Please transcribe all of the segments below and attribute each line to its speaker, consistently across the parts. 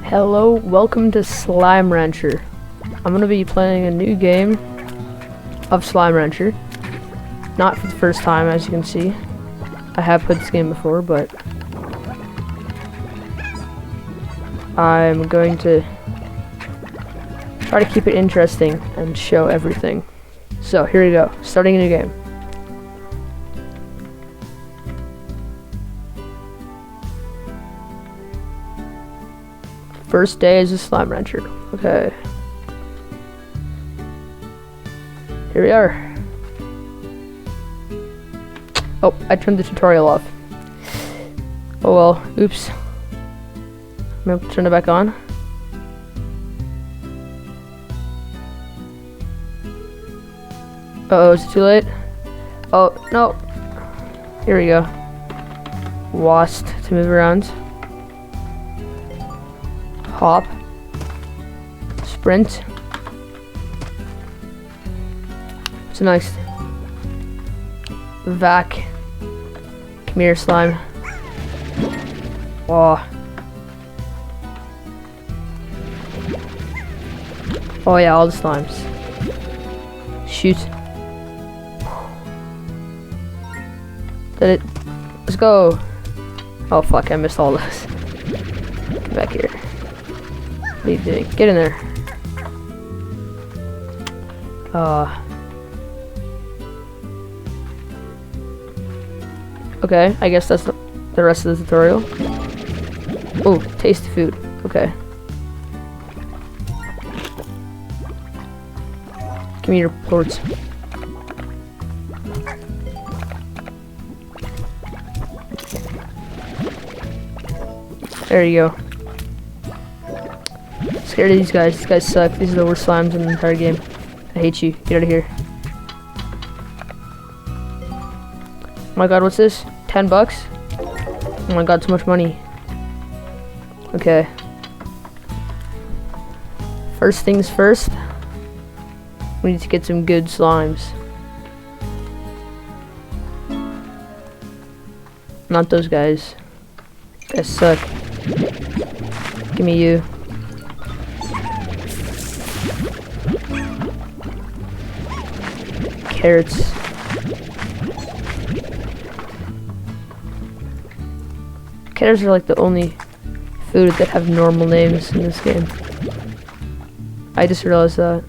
Speaker 1: Hello, welcome to Slime Rancher. I'm gonna be playing a new game of Slime Rancher. Not for the first time, as you can see. I have played this game before, but I'm going to try to keep it interesting and show everything. So here we go, starting a new game. First day as a Slime Rancher. Okay. Here we are. Oh, I turned the tutorial off. Oh well, oops. I'm gonna have to turn it back on. Uh-oh, is it too late? Oh, no. Here we go. WASD to move around. Hop. Sprint. What's next? Vac. Come here, slime. Oh. Oh yeah, all the slimes. Shoot. Did it? Let's go. Oh fuck, I missed all this. Get back here. What are you doing? Get in there. Okay, I guess that's the rest of the tutorial. Oh, taste the food. Okay. Give me your plorts. There you go. Scared of these guys. These guys suck. These are the worst slimes in the entire game. I hate you. Get out of here. Oh my god, what's this? 10 bucks? Oh my god, so much money. Okay. First things first. We need to get some good slimes. Not those guys. These guys suck. Give me you. Carrots. Carrots are like the only food that have normal names in this game. I just realized that.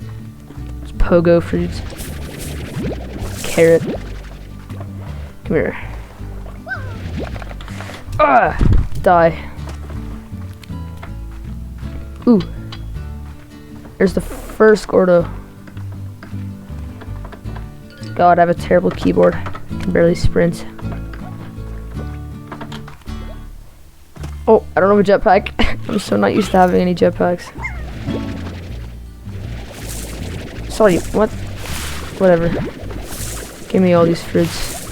Speaker 1: It's pogo fruits. Carrot. Come here. Ah! Die. Ooh. There's the first Gordo. God, I have a terrible keyboard. I can barely sprint. Oh, I don't have a jetpack. I'm so not used to having any jetpacks. Sorry, what? Whatever. Give me all these fruits.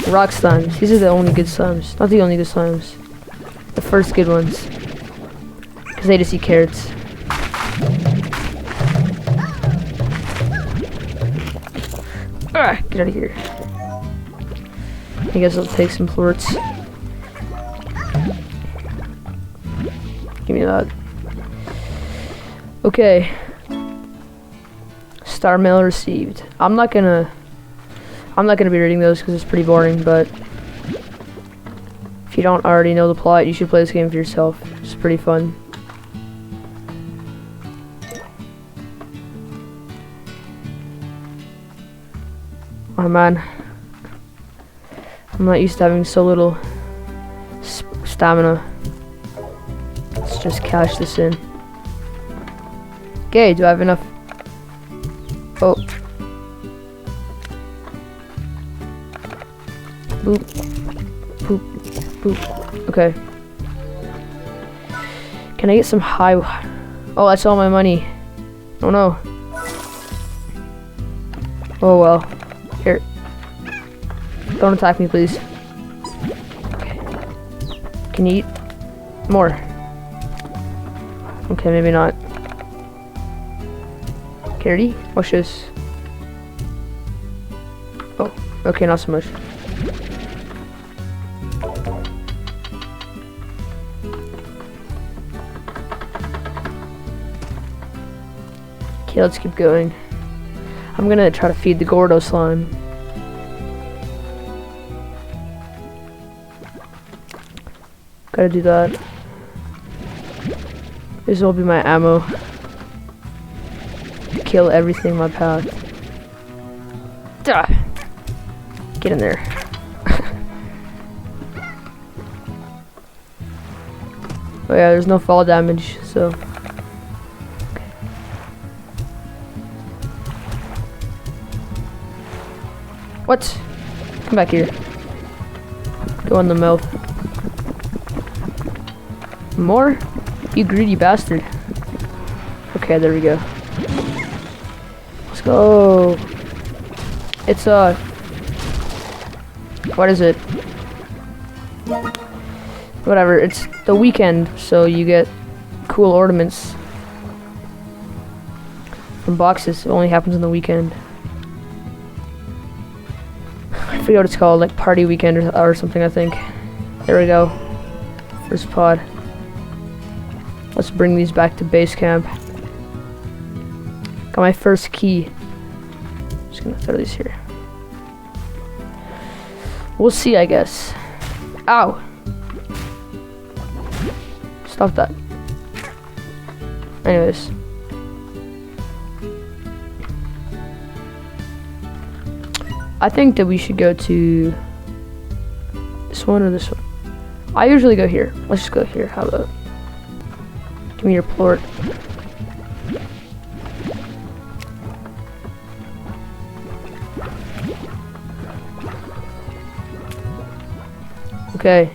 Speaker 1: Rock slimes. These are the only good slimes. Not the only good slimes. The first good ones. Because they just eat carrots. Ah, get out of here. I guess I'll take some plorts. Give me that. Okay. Star mail received. I'm not gonna be reading those because it's pretty boring, but if you don't already know the plot, you should play this game for yourself. It's pretty fun. Oh man, I'm not used to having so little stamina. Let's just cash this in. Okay, do I have enough? Oh. Boop. Boop. Boop. Okay. Can I get some high? Oh, that's all my money. Oh no. Oh well. Here. Don't attack me, please. Okay. Can you eat more? Okay, maybe not. Carroty? Watch this. Oh, okay, not so much. Okay, let's keep going. I'm gonna try to feed the Gordo slime. Gotta do that. This will be my ammo. Kill everything in my path. Duh. Get in there. Oh yeah, there's no fall damage, so. Okay. What? Come back here. Go in the mouth. More? You greedy bastard. Okay, there we go. Let's go. It's what is it? Whatever, it's the weekend, so you get cool ornaments from boxes. It only happens on the weekend. I forget what it's called, like party weekend or something, I think. There we go. First pod. Let's bring these back to base camp. Got my first key. Just gonna throw these here. We'll see, I guess. Ow! Stop that. Anyways. I think that we should go to this one or this one. I usually go here. Let's just go here. How about? Give me your plort. Okay.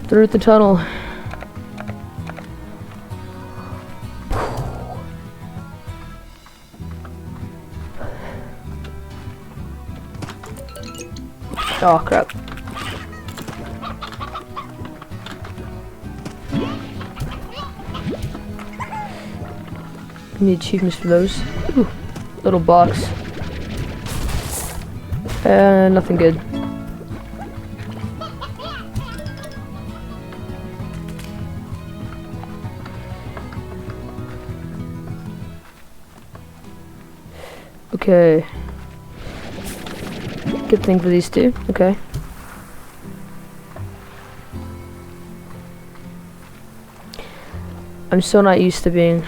Speaker 1: Through the tunnel. Oh crap. Need achievements for those. Ooh, little box. Nothing good. Okay. Good thing for these two. Okay. I'm so not used to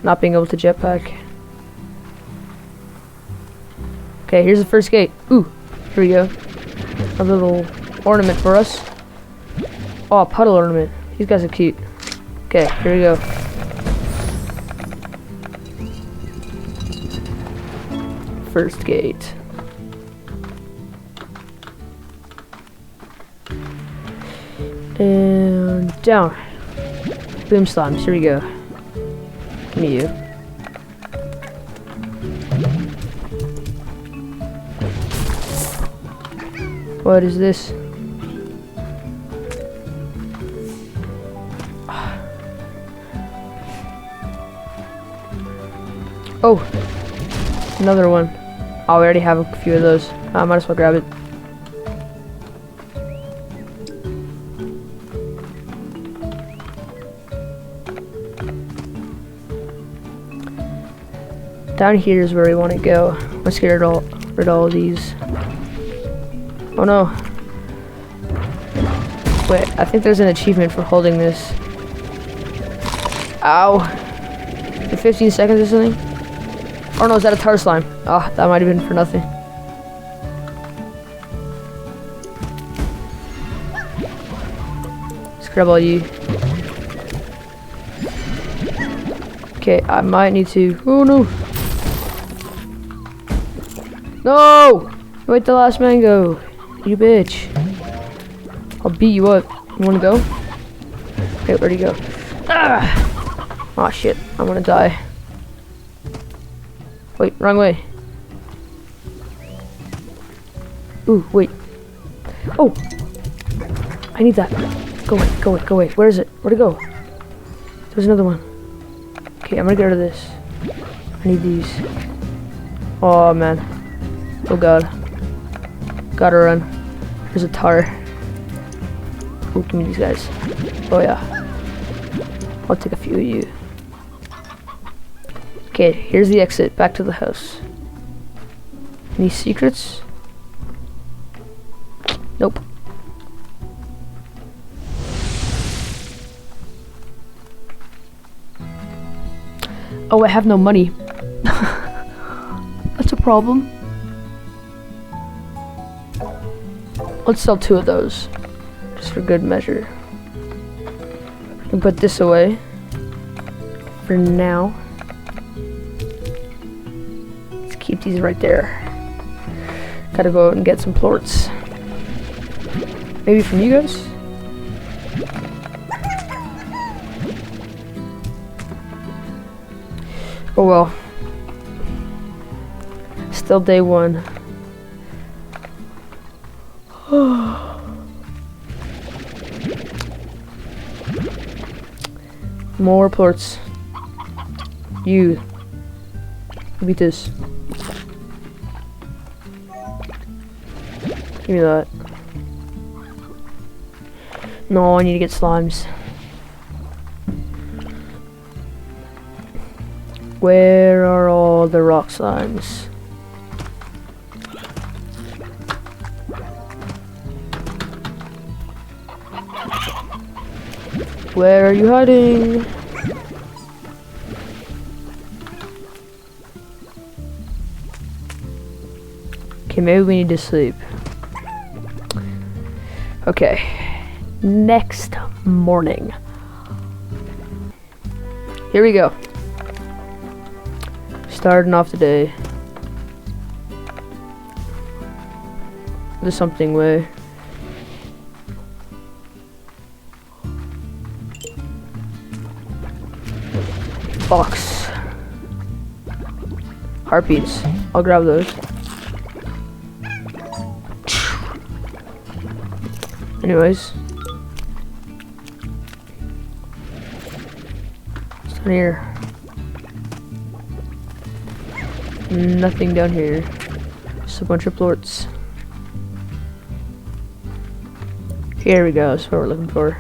Speaker 1: not being able to jetpack. Okay, here's the first gate. Ooh, here we go. A little ornament for us. Oh, a puddle ornament. These guys are cute. Okay, here we go. First gate. And down. Boom slimes, here we go. Give me you. What is this? Oh, another one. Oh, we already have a few of those. I might as well grab it. Down here is where we want to go. Let's get rid of all these. Oh no. Wait, I think there's an achievement for holding this. Ow. For 15 seconds or something? Oh no, is that a tar slime? Oh, that might have been for nothing. Let's grab all you. Okay, I might need to. Oh no. No! Wait the last mango. You bitch. I'll beat you up. You wanna go? Okay, where'd he go? Ah! Oh shit, I'm gonna die. Wait, wrong way. Ooh, wait. Oh! I need that. Go away, go away, go away. Where is it? Where'd it go? There's another one. Okay, I'm gonna get rid of this. I need these. Oh man. Oh god. Gotta run. There's a tar. Oh, give me these guys. Oh yeah. I'll take a few of you. Okay, here's the exit. Back to the house. Any secrets? Nope. Oh, I have no money. That's a problem. Let's sell 2 of those. Just for good measure. I can put this away. For now. Let's keep these right there. Gotta go out and get some plorts. Maybe from you guys? Oh well. Still day 1. More plorts. You. Beat this. Give me that. No, I need to get slimes. Where are all the rock slimes? Where are you hiding? Okay, maybe we need to sleep. Okay. Next morning. Here we go. Starting off the day. There's something way. Box. Heartbeats. I'll grab those. Anyways. What's down here? Nothing down here. Just a bunch of plorts. Here we go. That's what we're looking for.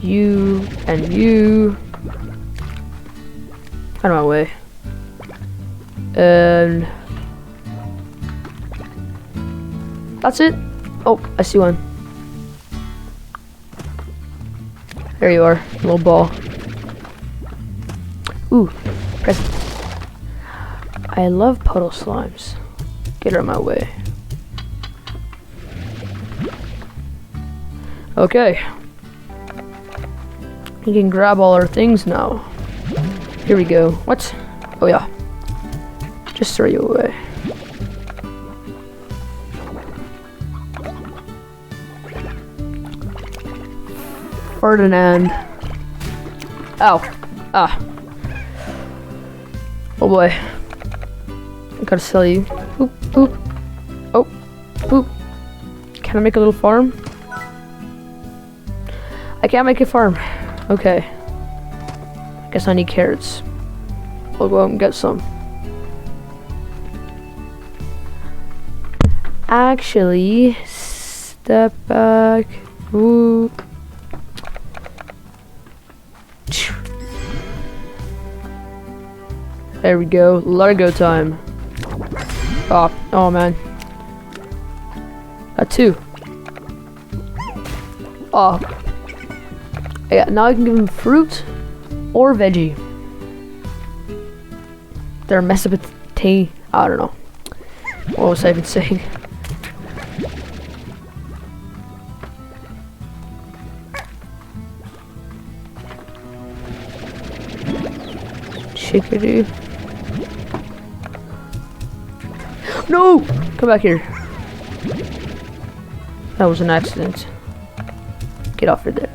Speaker 1: You and you. Out of my way. And that's it. Oh, I see one. There you are, little ball. Ooh, present. I love puddle slimes. Get out of my way. Okay. We can grab all our things now. Here we go. What? Oh yeah. Just throw you away. Ferdinand. Ow. Ah. Oh boy. I gotta sell you. Boop, boop. Oh, boop. Can I make a little farm? I can't make a farm. Okay. Guess I need carrots. I'll go out and get some. Actually, step back. Ooh. There we go. Largo time. Oh man. Got 2. Oh. Yeah, now I can give him fruit or veggie. They're Mesopotamia. I don't know. What was I even saying? Chickadee. No! Come back here. That was an accident. Get off of there.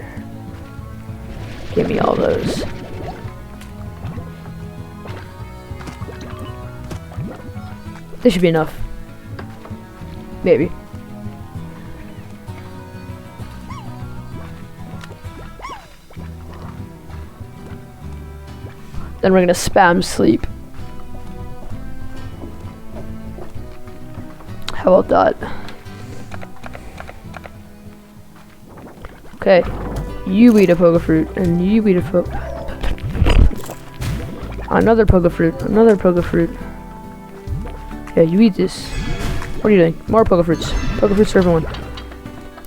Speaker 1: Give me all those. This should be enough. Maybe. Then we're gonna spam sleep. How about that? Okay. You eat a pogo fruit, and you eat a Another pogo fruit. Another pogo fruit. Yeah, you eat this. What are you doing? More pogo fruits. Pogo fruits for everyone.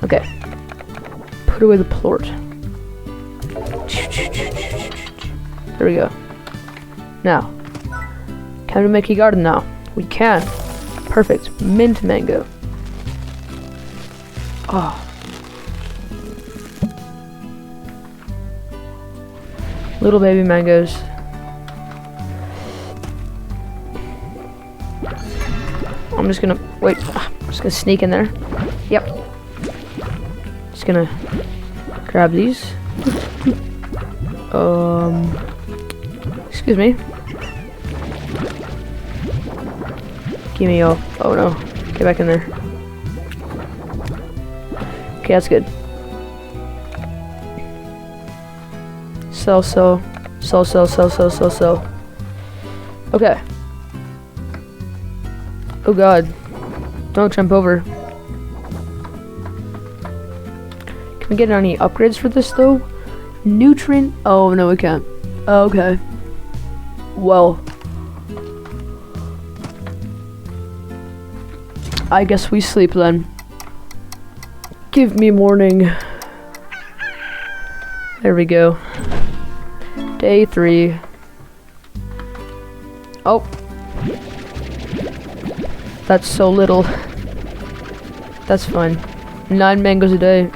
Speaker 1: Okay. Put away the plort. There we go. Now, can we make a garden now? We can. Perfect. Mint mango. Oh. Little baby mangoes. I'm just gonna wait. I'm just gonna sneak in there. Yep. Just gonna grab these. Excuse me. Give me all. Oh no. Get back in there. Okay, that's good. Sell. Okay. Oh god. Don't jump over. Can we get any upgrades for this though? Nutrient? Oh no, we can't. Okay. Well. I guess we sleep then. Give me morning. There we go. Day 3. Oh. That's so little. That's fine. 9 mangoes a day.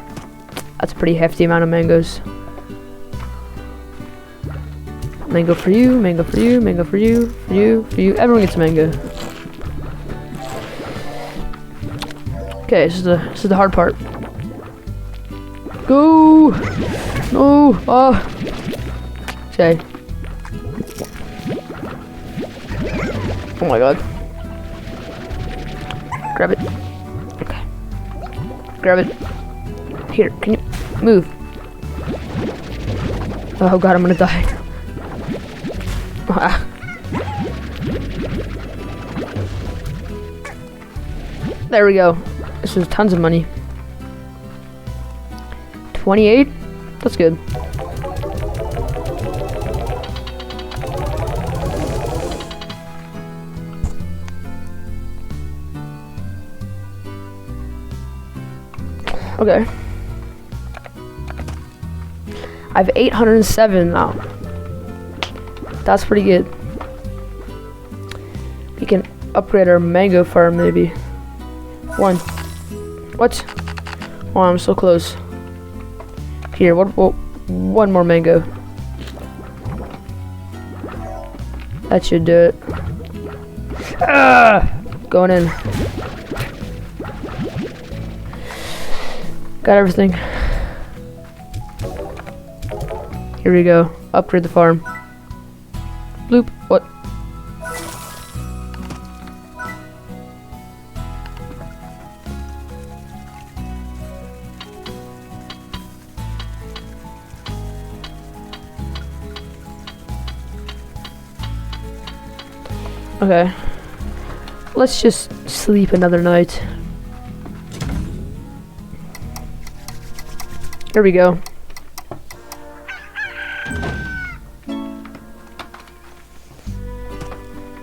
Speaker 1: That's a pretty hefty amount of mangoes. Mango for you, mango for you, mango for you, for you, for you. Everyone gets a mango. Okay, this is the hard part. Go! No! Oh! Okay. Oh my god. Grab it. Okay. Grab it. Here, can you move? Oh god, I'm gonna die. Ah. There we go. This is tons of money. 28? That's good. Okay. I have 807 now. That's pretty good. We can upgrade our mango farm maybe. One. What? Oh, I'm so close. Here, one more mango. That should do it. Ah! Going in. Got everything. Here we go. Upgrade the farm. Bloop. What? Okay. Let's just sleep another night. Here we go.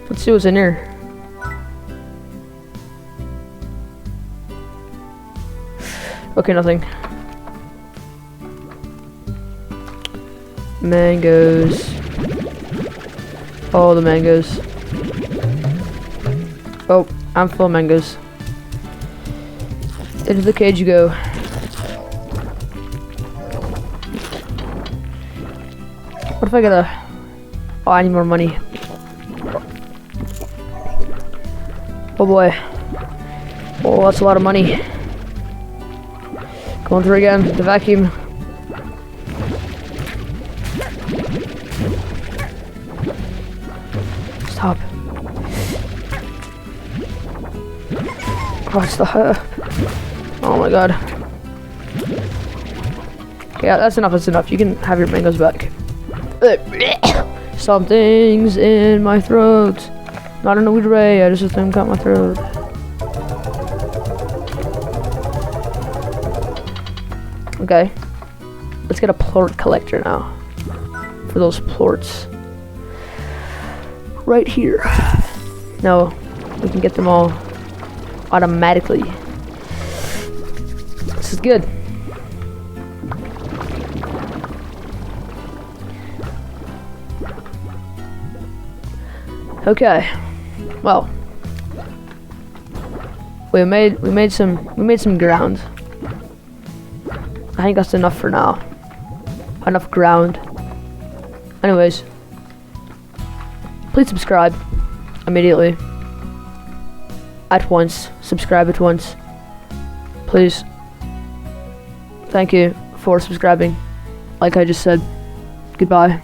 Speaker 1: Let's see what's in here. Okay, nothing. Mangoes. All the mangoes. Oh, I'm full of mangoes. Into the cage you go. What if I get a... Oh, I need more money. Oh boy. Oh, that's a lot of money. Going through again. The vacuum. Stop. Oh, it's the... Oh my god. Okay, yeah, that's enough. You can have your mangoes back. Something's in my throat. Not in a weird way, I just think got my throat. Okay. Let's get a plort collector now. For those plorts. right here. No, we can get them all automatically. This is good. Okay. Well, we made some ground. I think that's enough for now. Enough ground. Anyways, please subscribe immediately. At once. Subscribe at once. Please. Thank you for subscribing. Like I just said. Goodbye.